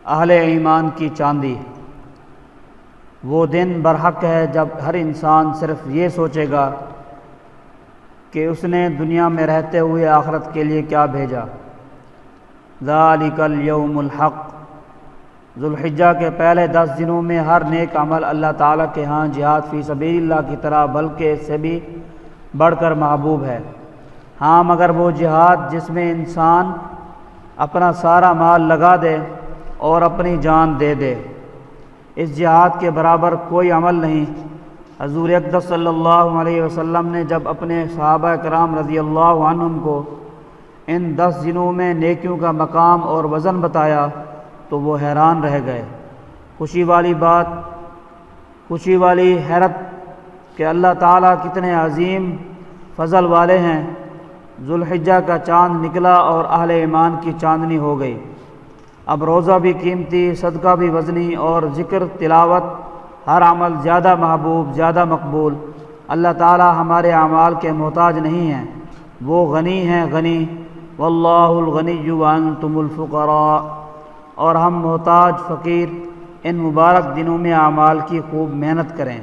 اہل ایمان کی چاندی۔ وہ دن برحق ہے جب ہر انسان صرف یہ سوچے گا کہ اس نے دنیا میں رہتے ہوئے آخرت کے لیے کیا بھیجا۔ ذالک الیوم الحق۔ ذوالحجہ کے پہلے 10 دنوں میں ہر نیک عمل اللہ تعالیٰ کے ہاں جہاد فی سبیل اللہ کی طرح بلکہ اس سے بھی بڑھ کر محبوب ہے۔ ہاں مگر وہ جہاد جس میں انسان اپنا سارا مال لگا دے اور اپنی جان دے دے، اس جہاد کے برابر کوئی عمل نہیں۔ حضور اقدس صلی اللہ علیہ وسلم نے جب اپنے صحابہ کرام رضی اللہ عنہم کو ان 10 دنوں میں نیکیوں کا مقام اور وزن بتایا تو وہ حیران رہ گئے۔ خوشی والی حیرت کہ اللہ تعالیٰ کتنے عظیم فضل والے ہیں۔ ذوالحجہ کا چاند نکلا اور اہل ایمان کی چاندنی ہو گئی۔ اب روزہ بھی قیمتی، صدقہ بھی وزنی، اور ذکر تلاوت ہر عمل زیادہ محبوب، زیادہ مقبول۔ اللہ تعالیٰ ہمارے اعمال کے محتاج نہیں ہیں، وہ غنی ہیں، غنی۔ واللہ الغنی وانتم الفقراء۔ اور ہم محتاج، فقیر۔ ان مبارک دنوں میں اعمال کی خوب محنت کریں۔